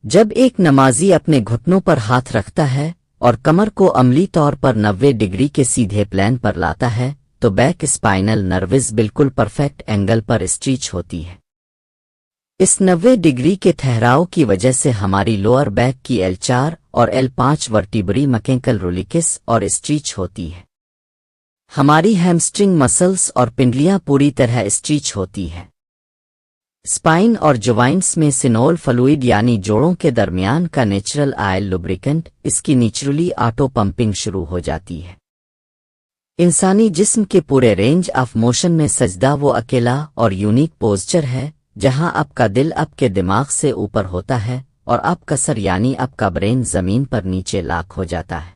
جب ایک نمازی اپنے گھٹنوں پر ہاتھ رکھتا ہے اور کمر کو عملی طور پر 90 ڈگری کے سیدھے پلین پر لاتا ہے تو بیک اسپائنل نروز بالکل پرفیکٹ اینگل پر اسٹریچ ہوتی ہے۔ اس 90 ڈگری کے ٹھہراؤ کی وجہ سے ہماری لوئر بیک کی L4 اور L5 ورٹیبری مکینکل رولیکس اور اسٹریچ ہوتی ہے۔ ہماری ہیمسٹرنگ مسلز اور پنڈلیاں پوری طرح اسٹریچ ہوتی ہیں۔ اسپائن اور جوائنٹس میں سینول فلوئڈ یعنی جوڑوں کے درمیان کا نیچرل آئل لوبریکنٹ اس کی نیچرلی آٹو پمپنگ شروع ہو جاتی ہے۔ انسانی جسم کے پورے رینج آف موشن میں سجدہ وہ اکیلا اور یونیک پوزچر ہے جہاں آپ کا دل آپ کے دماغ سے اوپر ہوتا ہے اور آپ کا سر یعنی آپ کا برین زمین پر نیچے لاک ہو جاتا ہے۔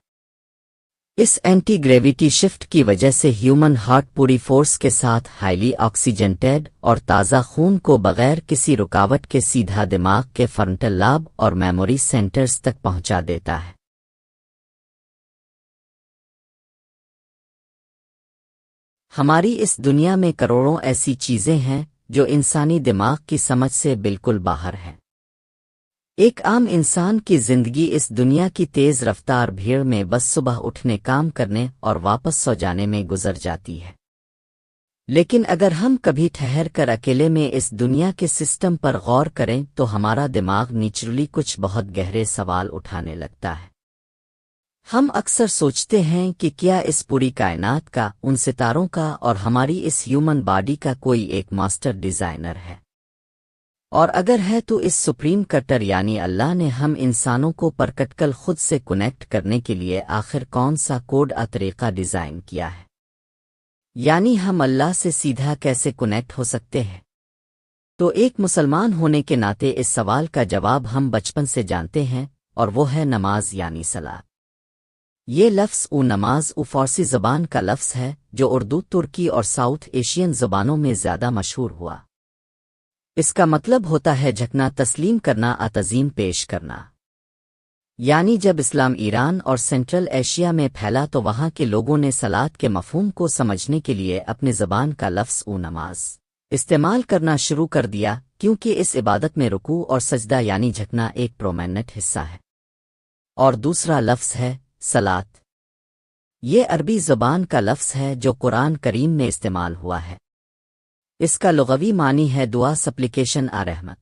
اس اینٹی گریویٹی شفٹ کی وجہ سے ہیومن ہارٹ پوری فورس کے ساتھ ہائیلی آکسیجنٹیڈ اور تازہ خون کو بغیر کسی رکاوٹ کے سیدھا دماغ کے فرنٹل لاب اور میموری سینٹرز تک پہنچا دیتا ہے۔ ہماری اس دنیا میں کروڑوں ایسی چیزیں ہیں جو انسانی دماغ کی سمجھ سے بالکل باہر ہیں۔ ایک عام انسان کی زندگی اس دنیا کی تیز رفتار بھیڑ میں بس صبح اٹھنے کام کرنے اور واپس سو جانے میں گزر جاتی ہے۔ لیکن اگر ہم کبھی ٹھہر کر اکیلے میں اس دنیا کے سسٹم پر غور کریں تو ہمارا دماغ نیچرلی کچھ بہت گہرے سوال اٹھانے لگتا ہے۔ ہم اکثر سوچتے ہیں کہ کیا اس پوری کائنات کا، ان ستاروں کا اور ہماری اس ہیومن باڈی کا کوئی ایک ماسٹر ڈیزائنر ہے؟ اور اگر ہے تو اس سپریم کٹر یعنی اللہ نے ہم انسانوں کو پرکٹکل خود سے کنیکٹ کرنے کے لیے آخر کون سا کوڈ طریقہ ڈیزائن کیا ہے؟ یعنی ہم اللہ سے سیدھا کیسے کنیکٹ ہو سکتے ہیں؟ تو ایک مسلمان ہونے کے ناطے اس سوال کا جواب ہم بچپن سے جانتے ہیں، اور وہ ہے نماز یعنی صلاۃ۔ یہ لفظ نماز فارسی زبان کا لفظ ہے جو اردو، ترکی اور ساؤتھ ایشین زبانوں میں زیادہ مشہور ہوا۔ اس کا مطلب ہوتا ہے جھکنا، تسلیم کرنا، تعظیم پیش کرنا۔ یعنی جب اسلام ایران اور سینٹرل ایشیا میں پھیلا تو وہاں کے لوگوں نے صلاۃ کے مفہوم کو سمجھنے کے لیے اپنے زبان کا لفظ نماز استعمال کرنا شروع کر دیا، کیونکہ اس عبادت میں رکوع اور سجدہ یعنی جھکنا ایک پرومیننٹ حصہ ہے۔ اور دوسرا لفظ ہے صلاۃ۔ یہ عربی زبان کا لفظ ہے جو قرآن کریم میں استعمال ہوا ہے۔ اس کا لغوی معنی ہے دعا، سپلیکیشن، رحمت۔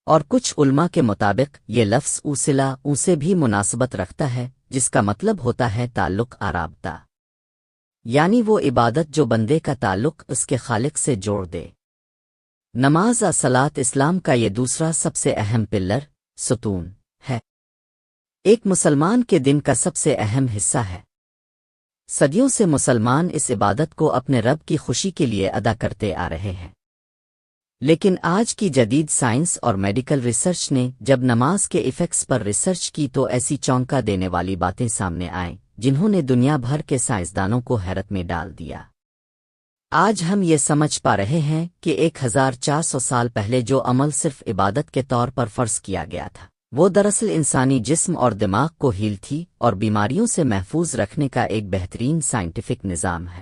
اور کچھ علماء کے مطابق یہ لفظ صلہ سے بھی مناسبت رکھتا ہے، جس کا مطلب ہوتا ہے تعلق، رابطہ۔ یعنی وہ عبادت جو بندے کا تعلق اس کے خالق سے جوڑ دے۔ نماز صلاۃ اسلام کا یہ دوسرا سب سے اہم پلر، ستون ہے۔ ایک مسلمان کے دن کا سب سے اہم حصہ ہے۔ صدیوں سے مسلمان اس عبادت کو اپنے رب کی خوشی کے لیے ادا کرتے آ رہے ہیں۔ لیکن آج کی جدید سائنس اور میڈیکل ریسرچ نے جب نماز کے ایفیکٹس پر ریسرچ کی تو ایسی چونکا دینے والی باتیں سامنے آئیں جنہوں نے دنیا بھر کے سائنسدانوں کو حیرت میں ڈال دیا۔ آج ہم یہ سمجھ پا رہے ہیں کہ 1400 سال پہلے جو عمل صرف عبادت کے طور پر فرض کیا گیا تھا، وہ دراصل انسانی جسم اور دماغ کو ہیل تھی اور بیماریوں سے محفوظ رکھنے کا ایک بہترین سائنٹیفک نظام ہے۔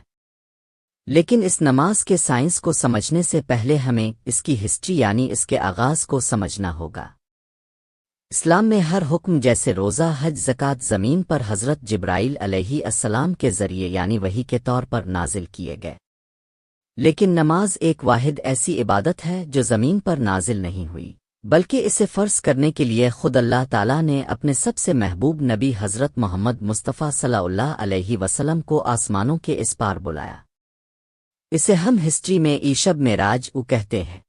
لیکن اس نماز کے سائنس کو سمجھنے سے پہلے ہمیں اس کی ہسٹری یعنی اس کے آغاز کو سمجھنا ہوگا۔ اسلام میں ہر حکم جیسے روزہ، حج، زکوٰۃ زمین پر حضرت جبرائیل علیہ السلام کے ذریعے یعنی وحی کے طور پر نازل کیے گئے۔ لیکن نماز ایک واحد ایسی عبادت ہے جو زمین پر نازل نہیں ہوئی، بلکہ اسے فرض کرنے کے لیے خود اللہ تعالیٰ نے اپنے سب سے محبوب نبی حضرت محمد مصطفیٰ صلی اللہ علیہ وسلم کو آسمانوں کے اس پار بلایا۔ اسے ہم ہسٹری میں شب معراج کہتے ہیں۔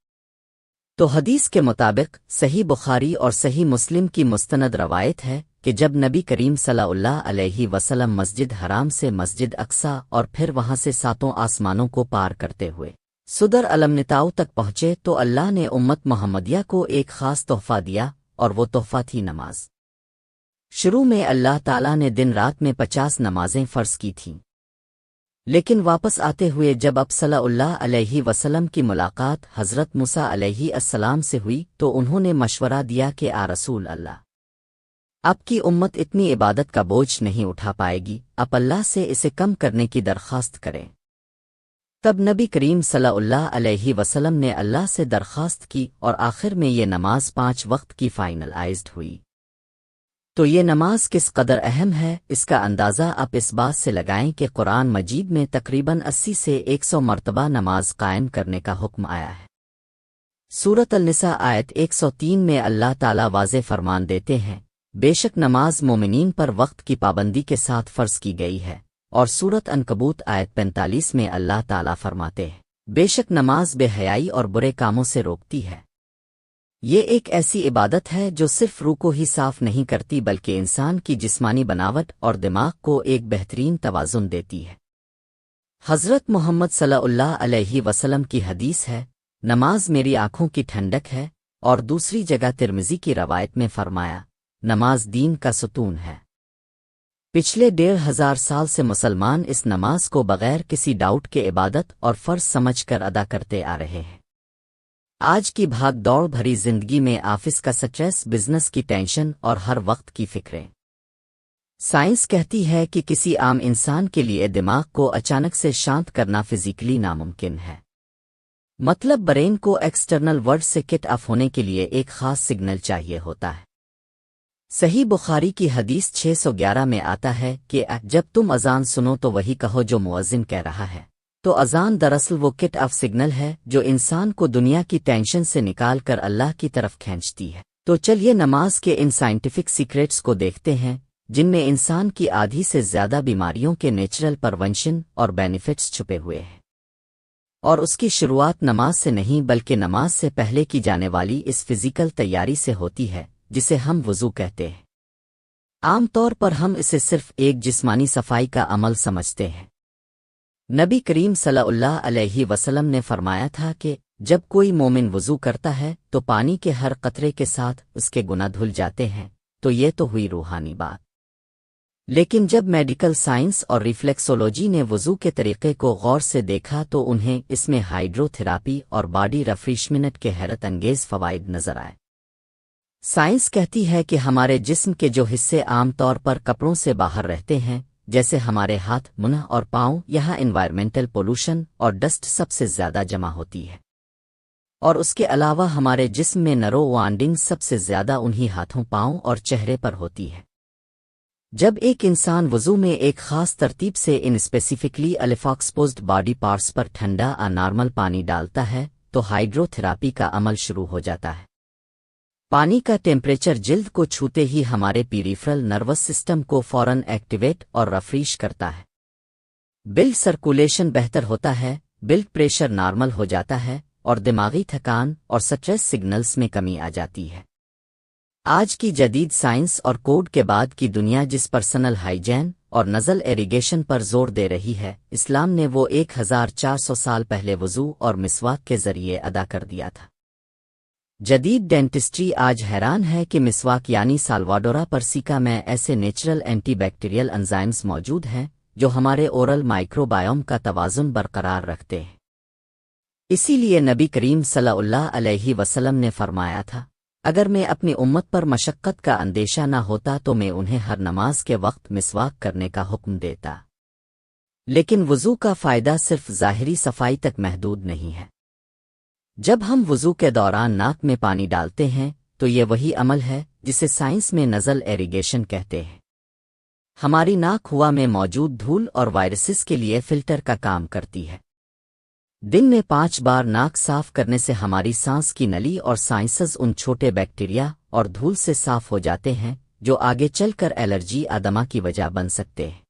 تو حدیث کے مطابق صحیح بخاری اور صحیح مسلم کی مستند روایت ہے کہ جب نبی کریم صلی اللہ علیہ وسلم مسجد حرام سے مسجد اقصیٰ اور پھر وہاں سے 7 آسمانوں کو پار کرتے ہوئے صدر المنتاؤ تک پہنچے تو اللہ نے امت محمدیہ کو ایک خاص تحفہ دیا، اور وہ تحفہ تھی نماز۔ شروع میں اللہ تعالیٰ نے دن رات میں 50 نمازیں فرض کی تھیں، لیکن واپس آتے ہوئے جب اب صلی اللہ علیہ وسلم کی ملاقات حضرت موسیٰ علیہ السلام سے ہوئی تو انہوں نے مشورہ دیا کہ رسول اللہ، اب کی امت اتنی عبادت کا بوجھ نہیں اٹھا پائے گی، اب اللہ سے اسے کم کرنے کی درخواست کریں۔ تب نبی کریم صلی اللہ علیہ وسلم نے اللہ سے درخواست کی اور آخر میں یہ نماز 5 وقت کی فائنلائزڈ ہوئی۔ تو یہ نماز کس قدر اہم ہے، اس کا اندازہ آپ اس بات سے لگائیں کہ قرآن مجید میں تقریباً 80 سے 100 مرتبہ نماز قائم کرنے کا حکم آیا ہے۔ سورۃ النساء آیت 103 میں اللہ تعالی واضح فرمان دیتے ہیں، بے شک نماز مومنین پر وقت کی پابندی کے ساتھ فرض کی گئی ہے، اور سورۃ عنکبوت آیت 45 میں اللہ تعالی فرماتے ہیں، بے شک نماز بے حیائی اور برے کاموں سے روکتی ہے۔ یہ ایک ایسی عبادت ہے جو صرف روح کو ہی صاف نہیں کرتی بلکہ انسان کی جسمانی بناوٹ اور دماغ کو ایک بہترین توازن دیتی ہے۔ حضرت محمد صلی اللہ علیہ وسلم کی حدیث ہے، نماز میری آنکھوں کی ٹھنڈک ہے، اور دوسری جگہ ترمذی کی روایت میں فرمایا، نماز دین کا ستون ہے۔ پچھلے 1500 سال سے مسلمان اس نماز کو بغیر کسی ڈاؤٹ کے عبادت اور فرض سمجھ کر ادا کرتے آ رہے ہیں۔ آج کی بھاگ دوڑ بھری زندگی میں آفس کا سٹریس، بزنس کی ٹینشن اور ہر وقت کی فکریں، سائنس کہتی ہے کہ کسی عام انسان کے لیے دماغ کو اچانک سے شانت کرنا فزیکلی ناممکن ہے۔ مطلب برین کو ایکسٹرنل ورلڈ سے کٹ آف ہونے کے لیے ایک خاص سگنل چاہیے ہوتا ہے۔ صحیح بخاری کی حدیث 611 میں آتا ہے کہ جب تم اذان سنو تو وہی کہو جو مؤذن کہہ رہا ہے۔ تو اذان دراصل وہ کٹ آف سگنل ہے جو انسان کو دنیا کی ٹینشن سے نکال کر اللہ کی طرف کھینچتی ہے۔ تو چلیے نماز کے ان سائنٹیفک سیکریٹس کو دیکھتے ہیں جن میں انسان کی آدھی سے زیادہ بیماریوں کے نیچرل پرونشن اور بینیفٹس چھپے ہوئے ہیں۔ اور اس کی شروعات نماز سے نہیں بلکہ نماز سے پہلے کی جانے والی اس فزیکل تیاری سے ہوتی ہے جسے ہم وضو کہتے ہیں۔ عام طور پر ہم اسے صرف ایک جسمانی صفائی کا عمل سمجھتے ہیں۔ نبی کریم صلی اللہ علیہ وسلم نے فرمایا تھا کہ جب کوئی مومن وضو کرتا ہے تو پانی کے ہر قطرے کے ساتھ اس کے گناہ دھل جاتے ہیں۔ تو یہ تو ہوئی روحانی بات، لیکن جب میڈیکل سائنس اور ریفلیکسولوجی نے وضو کے طریقے کو غور سے دیکھا تو انہیں اس میں ہائیڈرو تھراپی اور باڈی ریفریشمنٹ کے حیرت انگیز فوائد نظر آئے۔ سائنس کہتی ہے کہ ہمارے جسم کے جو حصے عام طور پر کپڑوں سے باہر رہتے ہیں، جیسے ہمارے ہاتھ، منہ اور پاؤں، یہاں انوائرمنٹل پولوشن اور ڈسٹ سب سے زیادہ جمع ہوتی ہے، اور اس کے علاوہ ہمارے جسم میں نرو وانڈنگ سب سے زیادہ انہی ہاتھوں، پاؤں اور چہرے پر ہوتی ہے۔ جب ایک انسان وضو میں ایک خاص ترتیب سے ان اسپیسیفکلی الفاکسپوزڈ باڈی پارٹس پر ٹھنڈا نارمل پانی ڈالتا ہے تو ہائیڈرو تھراپی کا عمل شروع ہو جاتا ہے۔ پانی کا ٹیمپریچر جلد کو چھوتے ہی ہمارے پیریفرل نروس سسٹم کو فوراً ایکٹیویٹ اور ریفریش کرتا ہے۔ بلڈ سرکولیشن بہتر ہوتا ہے، بلڈ پریشر نارمل ہو جاتا ہے، اور دماغی تھکان اور سٹریس سگنلز میں کمی آ جاتی ہے۔ آج کی جدید سائنس اور کوڈ کے بعد کی دنیا جس پرسنل ہائیجین اور نزل ایریگیشن پر زور دے رہی ہے، اسلام نے وہ 1400 سال پہلے وضو اور مسواک کے ذریعے ادا کر دیا تھا۔ جدید ڈینٹسٹری آج حیران ہے کہ مسواک یعنی سالواڈورا پرسیکا میں ایسے نیچرل اینٹی بیکٹیریل انزائمز موجود ہیں جو ہمارے اورل مائکرو بائیوم کا توازن برقرار رکھتے ہیں۔ اسی لیے نبی کریم صلی اللہ علیہ وسلم نے فرمایا تھا، اگر میں اپنی امت پر مشقت کا اندیشہ نہ ہوتا تو میں انہیں ہر نماز کے وقت مسواک کرنے کا حکم دیتا۔ لیکن وضو کا فائدہ صرف ظاہری صفائی تک محدود نہیں ہے۔ جب ہم وضو کے دوران ناک میں پانی ڈالتے ہیں تو یہ وہی عمل ہے جسے سائنس میں نزل ایریگیشن کہتے ہیں۔ ہماری ناک ہوا میں موجود دھول اور وائرسز کے لیے فلٹر کا کام کرتی ہے۔ دن میں 5 بار ناک صاف کرنے سے ہماری سانس کی نلی اور سائنسز ان چھوٹے بیکٹیریا اور دھول سے صاف ہو جاتے ہیں جو آگے چل کر الرجی آدما کی وجہ بن سکتے ہیں۔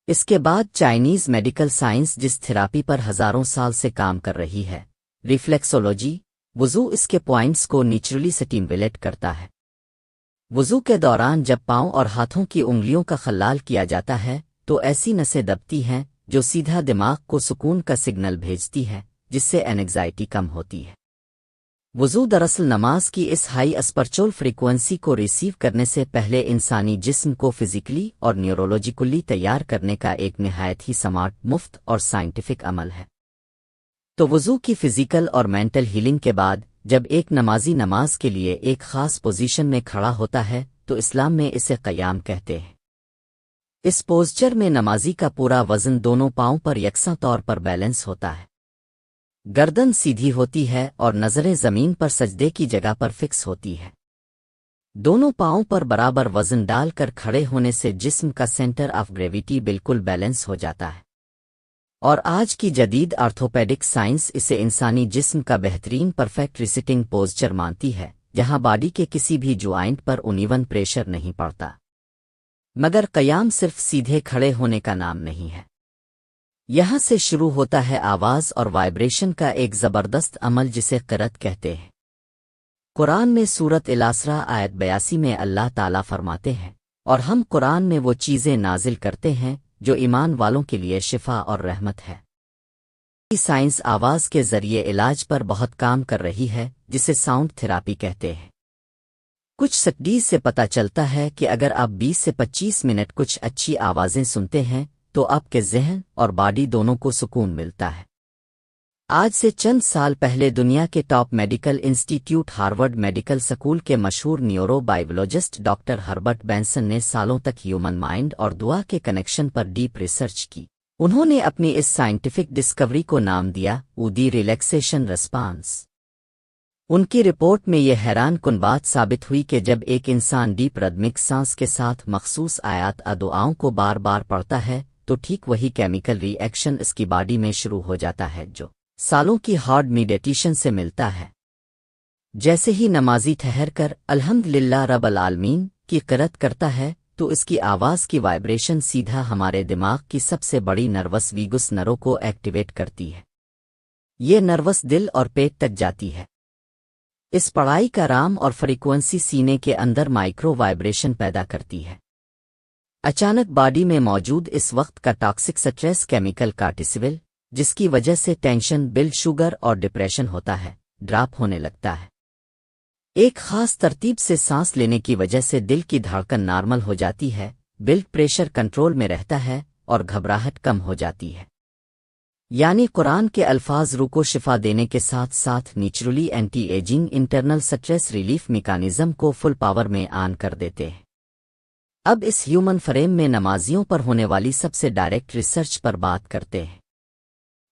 اس کے بعد چائنیز میڈیکل سائنس جس تھراپی پر ہزاروں سال سے کام کر رہی ہے، ریفلیکسولوجی، وضو اس کے پوائنٹس کو نیچرلی سٹیمولیٹ کرتا ہے۔ وضو کے دوران جب پاؤں اور ہاتھوں کی انگلیوں کا خلال کیا جاتا ہے تو ایسی نسیں دبتی ہیں جو سیدھا دماغ کو سکون کا سگنل بھیجتی ہے، جس سے اینگزائٹی کم ہوتی ہے۔ وضو دراصل نماز کی اس ہائی اسپرچول فریکوینسی کو ریسیو کرنے سے پہلے انسانی جسم کو فزیکلی اور نیورولوجیکلی تیار کرنے کا ایک نہایت ہی سمارٹ، مفت اور سائنٹیفک عمل ہے۔ تو وضو کی فزیکل اور مینٹل ہیلنگ کے بعد جب ایک نمازی نماز کے لیے ایک خاص پوزیشن میں کھڑا ہوتا ہے تو اسلام میں اسے قیام کہتے ہیں۔ اس پوسچر میں نمازی کا پورا وزن دونوں پاؤں پر یکساں طور پر بیلنس ہوتا ہے، گردن سیدھی ہوتی ہے اور نظریں زمین پر سجدے کی جگہ پر فکس ہوتی ہے۔ دونوں پاؤں پر برابر وزن ڈال کر کھڑے ہونے سے جسم کا سینٹر آف گریویٹی بالکل بیلنس ہو جاتا ہے، اور آج کی جدید آرتھوپیڈک سائنس اسے انسانی جسم کا بہترین پرفیکٹ ریسٹنگ پوسچر مانتی ہے، جہاں باڈی کے کسی بھی جوائنٹ پر انیون پریشر نہیں پڑتا۔ مگر قیام صرف سیدھے کھڑے ہونے کا نام نہیں ہے، یہاں سے شروع ہوتا ہے آواز اور وائبریشن کا ایک زبردست عمل جسے قرت کہتے ہیں۔ قرآن میں سورت الاسراء آیت 82 میں اللہ تعالیٰ فرماتے ہیں، اور ہم قرآن میں وہ چیزیں نازل کرتے ہیں جو ایمان والوں کے لیے شفا اور رحمت ہے۔ سائنس آواز کے ذریعے علاج پر بہت کام کر رہی ہے، جسے ساؤنڈ تھراپی کہتے ہیں۔ کچھ سٹڈیز سے پتہ چلتا ہے کہ اگر آپ 20 سے 25 منٹ کچھ اچھی آوازیں سنتے ہیں تو آپ کے ذہن اور باڈی دونوں کو سکون ملتا ہے۔ آج سے چند سال پہلے دنیا کے top medical institute Harvard medical school کے مشہور neuro biologist doctor Herbert Benson نے سالوں تک ہیومن مائنڈ اور دعا کے کنیکشن پر ڈیپ ریسرچ کی۔ انہوں نے اپنی اس سائنٹیفک ڈسکوری کو نام دیا دی ریلیکسیشن ریسپانس۔ ان کی رپورٹ میں یہ حیران کن بات ثابت ہوئی کہ جب ایک انسان ڈیپ ردمک سانس کے ساتھ مخصوص آیات دعاؤں کو بار بار پڑھتا ہے تو ٹھیک وہی کیمیکل ری ایکشن اس کی باڈی میں شروع ہو جاتا ہے جو سالوں کی ہارڈ میڈیٹیشن سے ملتا ہے۔ جیسے ہی نمازی ٹھہر کر الحمدللہ رب العالمین کی قرات کرتا ہے تو اس کی آواز کی وائبریشن سیدھا ہمارے دماغ کی سب سے بڑی نروس ویگس نرو کو ایکٹیویٹ کرتی ہے۔ یہ نروس دل اور پیٹ تک جاتی ہے۔ اس پڑھائی کا رام اور فریکوینسی سینے کے اندر مائکرو وائبریشن پیدا کرتی ہے۔ اچانک باڈی میں موجود اس وقت کا ٹاکسک سٹریس کیمیکل کارٹیسول، جس کی وجہ سے ٹینشن، بلڈ شوگر اور ڈپریشن ہوتا ہے، ڈراپ ہونے لگتا ہے۔ ایک خاص ترتیب سے سانس لینے کی وجہ سے دل کی دھڑکن نارمل ہو جاتی ہے، بلڈ پریشر کنٹرول میں رہتا ہے اور گھبراہٹ کم ہو جاتی ہے۔ یعنی قرآن کے الفاظ روح کو شفا دینے کے ساتھ ساتھ naturally anti ageing internal stress relief mechanism کو فل پاور میں آن کر دیتے ہیں۔ اب اس ہیومن فریم میں نمازیوں پر ہونے والی سب سے ڈائریکٹ ریسرچ پر بات کرتے ہیں۔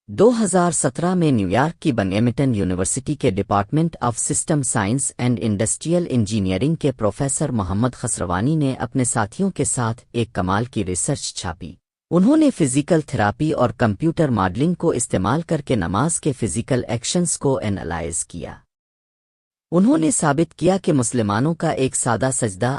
2017 میں نیویارک کی بنگیمٹن یونیورسٹی کے department of system science and industrial engineering کے پروفیسر محمد خسروانی نے اپنے ساتھیوں کے ساتھ ایک کمال کی ریسرچ چھاپی۔ انہوں نے فزیکل تھراپی اور کمپیوٹر ماڈلنگ کو استعمال کر کے نماز کے فزیکل ایکشنز کو اینالائز کیا۔ انہوں نے ثابت کیا کہ مسلمانوں کا ایک سادہ سجدہ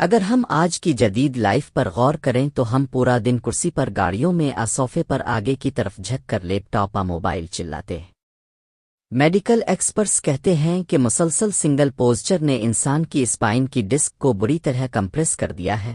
اگر ہم آج کی جدید لائف پر غور کریں تو ہم پورا دن کرسی پر، گاڑیوں میں، صوفے پر آگے کی طرف جھک کر لیپ ٹاپ موبائل چلاتے ہیں۔ میڈیکل ایکسپرٹس کہتے ہیں کہ مسلسل سنگل پوسچر نے انسان کی اسپائن کی ڈسک کو بری طرح کمپریس کر دیا ہے،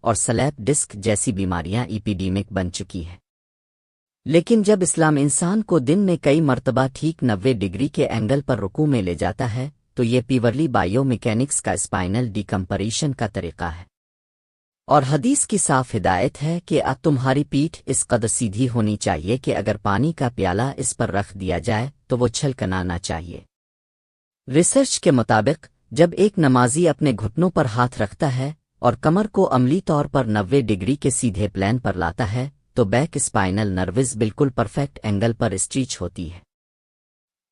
اور سلیپ ڈسک جیسی بیماریاں ایپیڈیمک بن چکی ہیں۔ لیکن جب اسلام انسان کو دن میں کئی مرتبہ ٹھیک 90 ڈگری کے اینگل پر رکوع میں لے جاتا ہے تو یہ پیورلی بائیو میکینکس کا اسپائنل ڈیکمپریشن کا طریقہ ہے، اور حدیث کی صاف ہدایت ہے کہ اب تمہاری پیٹھ اس قدر سیدھی ہونی چاہیے کہ اگر پانی کا پیالہ اس پر رکھ دیا جائے تو وہ چھلکنا نہ چاہیے۔ ریسرچ کے مطابق جب ایک نمازی اپنے گھٹنوں پر ہاتھ رکھتا ہے اور کمر کو عملی طور پر 90 ڈگری کے سیدھے پلین پر لاتا ہے تو بیک اسپائنل نروز بالکل پرفیکٹ اینگل پر اسٹریچ ہوتی ہے۔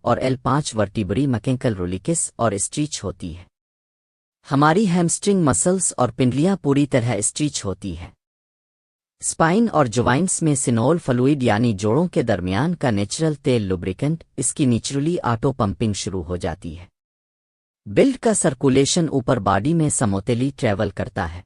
اور L5 ورٹیبری مکینکل رولیکس اور اسٹریچ ہوتی ہے۔ ہماری ہیمسٹرنگ مسلز اور پنڈلیاں پوری طرح اسٹریچ ہوتی ہے۔ اسپائن اور جوائنٹس میں سینول فلوئڈ یعنی جوڑوں کے درمیان کا نیچرل تیل لوبریکنٹ، اس کی نیچرلی آٹو پمپنگ شروع ہو جاتی ہے۔ بلڈ کا سرکولیشن اوپر باڈی میں سموتیلی ٹریول کرتا ہے۔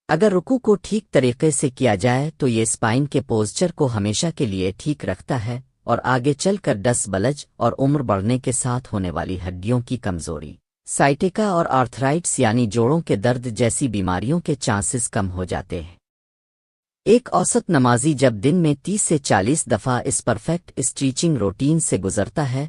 اگر رکوع کو ٹھیک طریقے سے کیا جائے تو یہ اسپائن کے پوسچر کو ہمیشہ کے لیے ٹھیک رکھتا ہے اور آگے چل کر ڈس بلج اور عمر بڑھنے کے ساتھ ہونے والی ہڈیوں کی کمزوری، سائٹیکا اور آرتھرائٹس یعنی جوڑوں کے درد جیسی بیماریوں کے چانسز کم ہو جاتے ہیں۔ ایک اوسط نمازی جب دن میں 30 سے 40 دفعہ اس پرفیکٹ اسٹریچنگ روٹین سے گزرتا ہے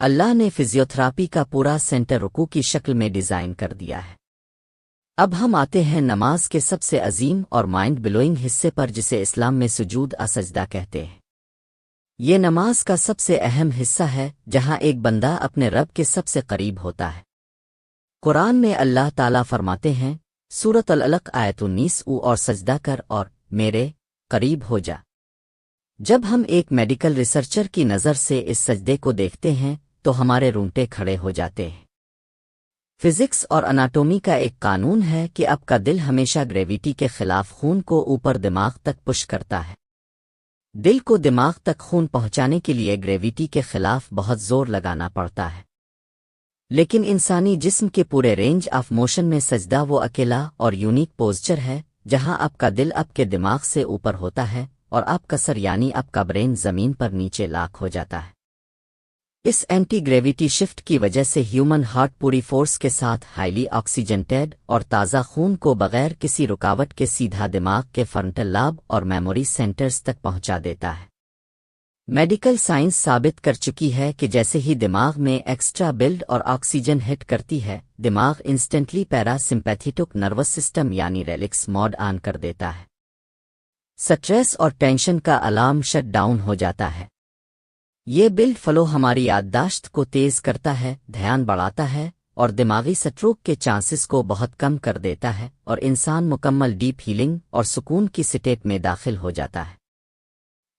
اللہ نے فزیوتھراپی کا پورا سینٹر رکوع کی شکل میں ڈیزائن کر دیا ہے۔ اب ہم آتے ہیں نماز کے سب سے عظیم اور مائنڈ بلوئنگ حصے پر، جسے اسلام میں سجود سجدہ کہتے ہیں۔ یہ نماز کا سب سے اہم حصہ ہے، جہاں ایک بندہ اپنے رب کے سب سے قریب ہوتا ہے۔ قرآن میں اللہ تعالیٰ فرماتے ہیں، سورۃ العلق آیت 19، اور سجدہ کر اور میرے قریب ہو جا۔ جب ہم ایک میڈیکل ریسرچر کی نظر سے اس سجدے کو دیکھتے ہیں تو ہمارے رونگٹے کھڑے ہو جاتے ہیں۔ فزکس اور اناٹومی کا ایک قانون ہے کہ آپ کا دل ہمیشہ گریویٹی کے خلاف خون کو اوپر دماغ تک پش کرتا ہے۔ دل کو دماغ تک خون پہنچانے کے لیے گریویٹی کے خلاف بہت زور لگانا پڑتا ہے، لیکن انسانی جسم کے پورے رینج آف موشن میں سجدہ وہ اکیلا اور یونیک پوزچر ہے جہاں آپ کا دل آپ کے دماغ سے اوپر ہوتا ہے اور آپ کا سر یعنی آپ کا برین زمین پر نیچے لاک ہو جاتا ہے۔ اس اینٹی گریویٹی شفٹ کی وجہ سے ہیومن ہارٹ پوری فورس کے ساتھ ہائیلی آکسیجنٹیڈ اور تازہ خون کو بغیر کسی رکاوٹ کے سیدھا دماغ کے فرنٹل لاب اور میموری سینٹرز تک پہنچا دیتا ہے۔ میڈیکل سائنس ثابت کر چکی ہے کہ جیسے ہی دماغ میں ایکسٹرا بلڈ اور آکسیجن ہٹ کرتی ہے، دماغ انسٹنٹلی پیرا سمپیتھیٹک نروس سسٹم یعنی ریلیکس موڈ آن کر دیتا ہے۔ سٹریس اور ٹینشن کا الارم شٹ ڈاؤن ہو جاتا ہے۔ یہ بلڈ فلو ہماری یادداشت کو تیز کرتا ہے، دھیان بڑھاتا ہے اور دماغی سٹروک کے چانسز کو بہت کم کر دیتا ہے، اور انسان مکمل ڈیپ ہیلنگ اور سکون کی سٹیٹ میں داخل ہو جاتا ہے۔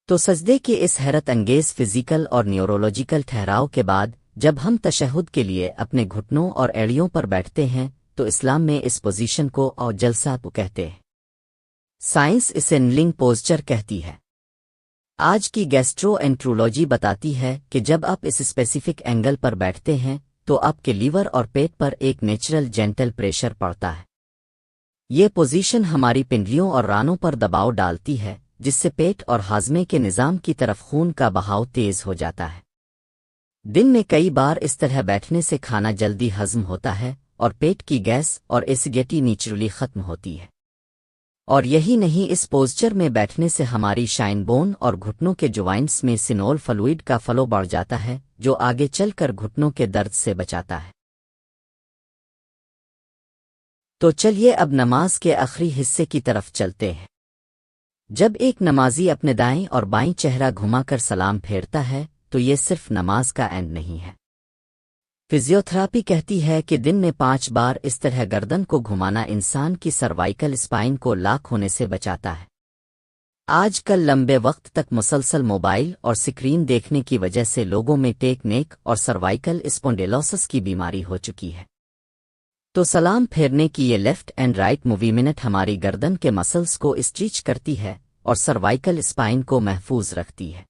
تو سجدے کے اس حیرت انگیز فزیکل اور نیورولوجیکل ٹھہراؤ کے بعد جب ہم تشہد کے لیے اپنے گھٹنوں اور ایڑیوں پر بیٹھتے ہیں تو اسلام میں اس پوزیشن کو اور جلسہ تو کہتے ہیں۔ سائنس اسے نیلنگ پوزچر کہتی ہے۔ آج کی گیسٹرو انٹرولوجی بتاتی ہے کہ جب آپ اس اسپیسیفک اینگل پر بیٹھتے ہیں تو آپ کے لیور اور پیٹ پر ایک نیچرل جینٹل پریشر پڑتا ہے۔ یہ پوزیشن ہماری پنڈلیوں اور رانوں پر دباؤ ڈالتی ہے، جس سے پیٹ اور ہاضمے کے نظام کی طرف خون کا بہاؤ تیز ہو جاتا ہے۔ دن میں کئی بار اس طرح بیٹھنے سے کھانا جلدی ہضم ہوتا ہے اور پیٹ کی گیس اور ایسیڈیٹی نیچرلی ختم ہوتی ہے۔ اور یہی نہیں، اس پوزچر میں بیٹھنے سے ہماری شائن بون اور گھٹنوں کے جوائنٹس میں سینول فلوئڈ کا فلو بڑھ جاتا ہے، جو آگے چل کر گھٹنوں کے درد سے بچاتا ہے۔ تو چلیے اب نماز کے آخری حصے کی طرف چلتے ہیں۔ جب ایک نمازی اپنے دائیں اور بائیں چہرہ گھما کر سلام پھیرتا ہے تو یہ صرف نماز کا اینڈ نہیں ہے۔ فزیوتھراپی کہتی ہے کہ دن میں 5 بار اس طرح گردن کو گھمانا انسان کی سروائیکل اسپائن کو لاک ہونے سے بچاتا ہے۔ آج کل لمبے وقت تک مسلسل موبائل اور سکرین دیکھنے کی وجہ سے لوگوں میں ٹیک نیک اور سروائیکل اسپونڈیلوسس کی بیماری ہو چکی ہے۔ تو سلام پھیرنے کی یہ لیفٹ اینڈ رائٹ موومنٹ ہماری گردن کے مسلز کو اسٹریچ کرتی ہے اور سروائیکل اسپائن کو محفوظ رکھتی ہے،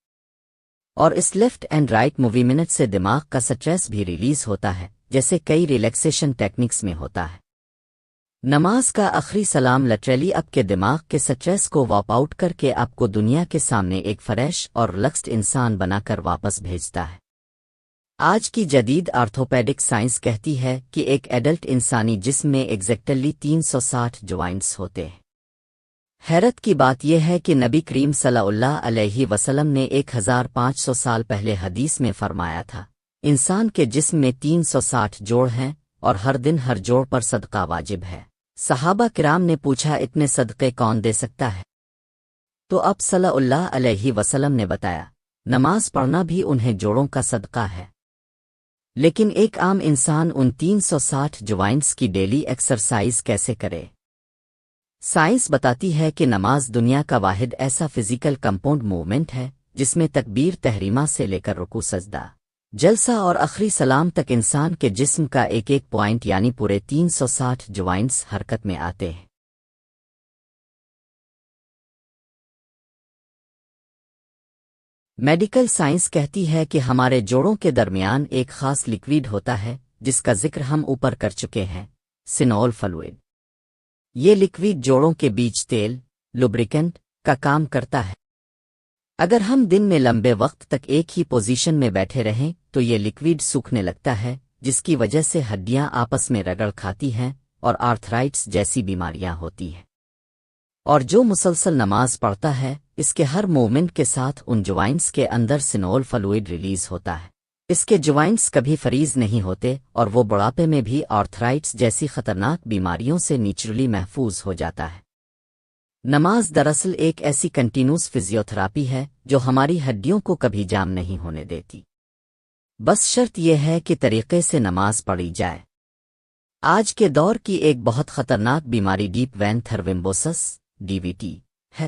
اور اس لیفٹ اینڈ رائٹ موومنٹ سے دماغ کا سٹریس بھی ریلیز ہوتا ہے، جیسے کئی ریلیکسیشن ٹیکنکس میں ہوتا ہے۔ نماز کا آخری سلام لٹرلی آپ کے دماغ کے سٹریس کو واپ آؤٹ کر کے آپ کو دنیا کے سامنے ایک فریش اور ریلیکسڈ انسان بنا کر واپس بھیجتا ہے۔ آج کی جدید آرتھوپیڈک سائنس کہتی ہے کہ ایک ایڈلٹ انسانی جسم میں ایگزیکٹلی 360 جوائنٹس ہوتے ہیں۔ حیرت کی بات یہ ہے کہ نبی کریم صلی اللہ علیہ وسلم نے 1500 سال پہلے حدیث میں فرمایا تھا، انسان کے جسم میں 360 جوڑ ہیں اور ہر دن ہر جوڑ پر صدقہ واجب ہے۔ صحابہ کرام نے پوچھا، اتنے صدقے کون دے سکتا ہے؟ تو اب صلی اللہ علیہ وسلم نے بتایا، نماز پڑھنا بھی انہیں جوڑوں کا صدقہ ہے۔ لیکن ایک عام انسان ان 360 جوائنٹس کی ڈیلی ایکسرسائز کیسے کرے؟ سائنس بتاتی ہے کہ نماز دنیا کا واحد ایسا فزیکل کمپاؤنڈ موومنٹ ہے جس میں تکبیر تحریمہ سے لے کر رکوع سجدہ، جلسہ اور آخری سلام تک انسان کے جسم کا ایک ایک پوائنٹ یعنی پورے 360 جوائنٹس حرکت میں آتے ہیں۔ میڈیکل سائنس کہتی ہے کہ ہمارے جوڑوں کے درمیان ایک خاص لیکویڈ ہوتا ہے جس کا ذکر ہم اوپر کر چکے ہیں، سینول فلوئڈ۔ یہ لیکویڈ جوڑوں کے بیچ تیل، لوبریکنٹ کا کام کرتا ہے۔ اگر ہم دن میں لمبے وقت تک ایک ہی پوزیشن میں بیٹھے رہیں تو یہ لیکویڈ سوکھنے لگتا ہے، جس کی وجہ سے ہڈیاں آپس میں رگڑ کھاتی ہیں اور آرتھرائٹس جیسی بیماریاں ہوتی ہیں۔ اور جو مسلسل نماز پڑھتا ہے، اس کے ہر موومنٹ کے ساتھ ان جوائنٹس کے اندر سینول فلوئڈ ریلیز ہوتا ہے۔ اس کے جوائنٹس کبھی فریز نہیں ہوتے اور وہ بڑھاپے میں بھی آرتھرائٹس جیسی خطرناک بیماریوں سے نیچرلی محفوظ ہو جاتا ہے۔ نماز دراصل ایک ایسی کنٹینیوس فزیوتھراپی ہے جو ہماری ہڈیوں کو کبھی جام نہیں ہونے دیتی، بس شرط یہ ہے کہ طریقے سے نماز پڑھی جائے۔ آج کے دور کی ایک بہت خطرناک بیماری ڈیپ وین تھرومبوسس (DVT) ہے۔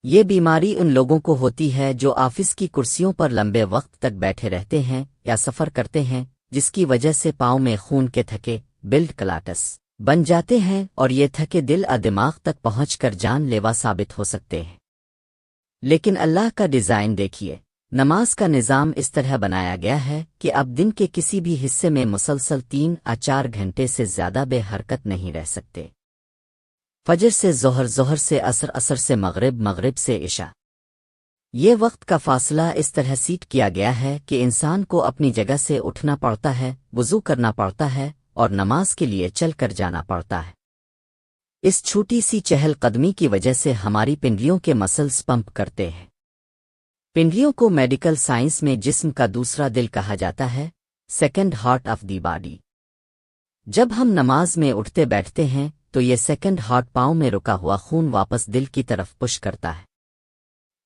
یہ بیماری ان لوگوں کو ہوتی ہے جو آفس کی کرسیوں پر لمبے وقت تک بیٹھے رہتے ہیں یا سفر کرتے ہیں، جس کی وجہ سے پاؤں میں خون کے تھکے بلڈ کلاٹس بن جاتے ہیں اور یہ تھکے دل اور دماغ تک پہنچ کر جان لیوا ثابت ہو سکتے ہیں۔ لیکن اللہ کا ڈیزائن دیکھیے، نماز کا نظام اس طرح بنایا گیا ہے کہ اب دن کے کسی بھی حصے میں مسلسل 3 یا 4 گھنٹے سے زیادہ بے حرکت نہیں رہ سکتے۔ فجر سے ظہر، ظہر سے عصر، عصر سے مغرب، مغرب سے عشاء۔ یہ وقت کا فاصلہ اس طرح سیٹ کیا گیا ہے کہ انسان کو اپنی جگہ سے اٹھنا پڑتا ہے، وضو کرنا پڑتا ہے اور نماز کے لیے چل کر جانا پڑتا ہے۔ اس چھوٹی سی چہل قدمی کی وجہ سے ہماری پنڈلیوں کے مسلز پمپ کرتے ہیں۔ پنڈلیوں کو میڈیکل سائنس میں جسم کا دوسرا دل کہا جاتا ہے، second heart of the body. جب ہم نماز میں اٹھتے بیٹھتے ہیں تو یہ سیکنڈ ہارٹ پاؤں میں رکا ہوا خون واپس دل کی طرف پش کرتا ہے۔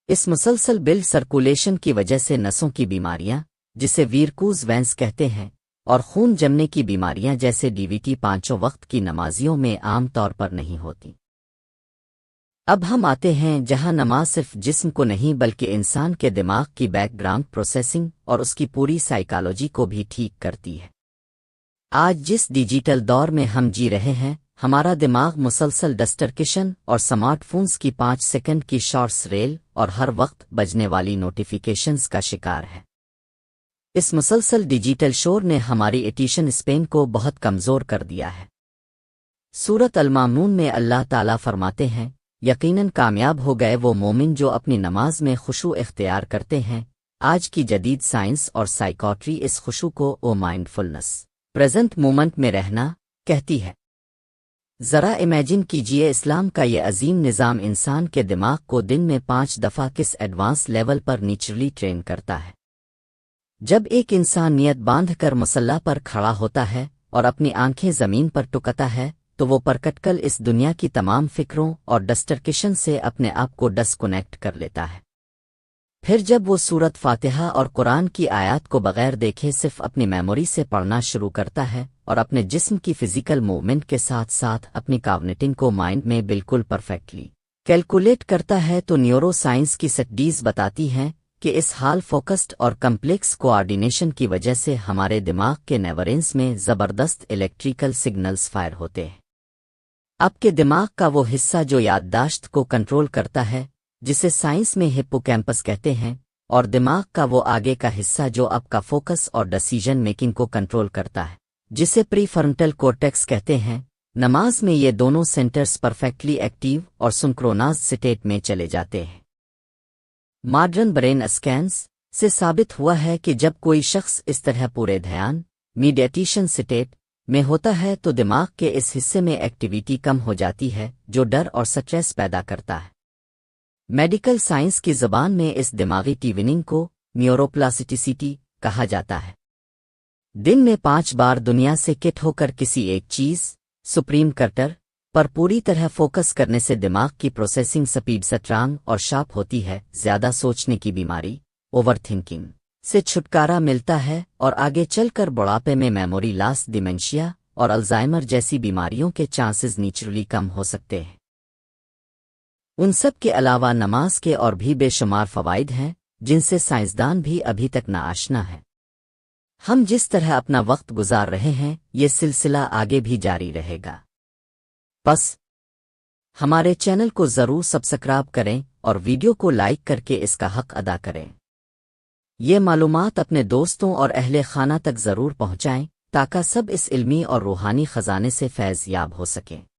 اس مسلسل بلڈ سرکولیشن کی وجہ سے نسوں کی بیماریاں، جسے ویرکوز وینس کہتے ہیں، اور خون جمنے کی بیماریاں جیسے DVT پانچوں وقت کی نمازیوں میں عام طور پر نہیں ہوتی۔ اب ہم آتے ہیں جہاں نماز صرف جسم کو نہیں بلکہ انسان کے دماغ کی بیک گراؤنڈ پروسیسنگ اور اس کی پوری سائیکالوجی کو بھی ٹھیک کرتی ہے۔ آج جس ڈیجیٹل دور میں ہم جی رہے ہیں، ہمارا دماغ مسلسل ڈسٹرکشن اور سمارٹ فونز کی 5 سیکنڈ کی شارٹس ریل اور ہر وقت بجنے والی نوٹیفیکیشنز کا شکار ہے۔ اس مسلسل ڈیجیٹل شور نے ہماری ایٹیشن اسپین کو بہت کمزور کر دیا ہے۔ سورۃ المامنون میں اللہ تعالیٰ فرماتے ہیں، یقیناً کامیاب ہو گئے وہ مومن جو اپنی نماز میں خشوع اختیار کرتے ہیں۔ آج کی جدید سائنس اور سائیکاٹری اس خشوع کو مائنڈ فلنس، پریزنٹ مومنٹ میں رہنا کہتی ہے۔ ذرا امیجن کیجئے، اسلام کا یہ عظیم نظام انسان کے دماغ کو دن میں 5 دفعہ کس ایڈوانس لیول پر نیچرلی ٹرین کرتا ہے۔ جب ایک انسان نیت باندھ کر مصلی پر کھڑا ہوتا ہے اور اپنی آنکھیں زمین پر ٹکتا ہے تو وہ پرکٹکل اس دنیا کی تمام فکروں اور ڈسٹرکشن سے اپنے آپ کو ڈسکنیکٹ کر لیتا ہے۔ پھر جب وہ سورۃ فاتحہ اور قرآن کی آیات کو بغیر دیکھے صرف اپنی میموری سے پڑھنا شروع کرتا ہے اور اپنے جسم کی فزیکل موومنٹ کے ساتھ ساتھ اپنی کاگنیٹنگ کو مائنڈ میں بالکل پرفیکٹلی کیلکولیٹ کرتا ہے، تو نیورو سائنس کی اسٹڈیز بتاتی ہیں کہ اس حال فوکسڈ اور کمپلیکس کوآرڈینیشن کی وجہ سے ہمارے دماغ کے نیورونز میں زبردست الیکٹریکل سگنلز فائر ہوتے ہیں۔ آپ کے دماغ کا وہ حصہ جو یادداشت کو کنٹرول کرتا ہے، جسے سائنس میں ہپوکیمپس کہتے ہیں، اور دماغ کا وہ آگے کا حصہ جو آپ کا فوکس اور ڈیسیژن میکنگ کو کنٹرول کرتا ہے، جسے پری فرنٹل کورٹیکس کہتے ہیں۔ نماز میں یہ دونوں سینٹرز پرفیکٹلی ایکٹیو اور سنکروناز سٹیٹ میں چلے جاتے ہیں۔ ماڈرن برین اسکینز سے ثابت ہوا ہے کہ جب کوئی شخص اس طرح پورے دھیان میڈیٹیشن سٹیٹ میں ہوتا ہے تو دماغ کے اس حصے میں ایکٹیویٹی کم ہو جاتی ہے جو ڈر اور سٹریس پیدا کرتا ہے۔ میڈیکل سائنس کی زبان میں اس دماغی ٹیوننگ کو نیوروپلاسٹیسٹی کہا جاتا ہے۔ دن میں 5 بار دنیا سے کٹ ہو کر کسی ایک چیز سپریم کٹر پر پوری طرح فوکس کرنے سے دماغ کی پروسیسنگ سپیڈ سٹرانگ اور شارپ ہوتی ہے، زیادہ سوچنے کی بیماری اوور تھنکنگ سے چھٹکارا ملتا ہے اور آگے چل کر بڑھاپے میں میموری لاس، ڈیمنشیا اور الزائمر جیسی بیماریوں کے چانسز نیچرلی کم ہو سکتے ہیں۔ ان سب کے علاوہ نماز کے اور بھی بے شمار فوائد ہیں جن سے سائنسدان بھی ابھی تک ناآشنا ہے۔ ہم جس طرح اپنا وقت گزار رہے ہیں یہ سلسلہ آگے بھی جاری رہے گا، بس ہمارے چینل کو ضرور سبسکرائب کریں اور ویڈیو کو لائک کر کے اس کا حق ادا کریں۔ یہ معلومات اپنے دوستوں اور اہل خانہ تک ضرور پہنچائیں تاکہ سب اس علمی اور روحانی خزانے سے فیض یاب ہو سکیں۔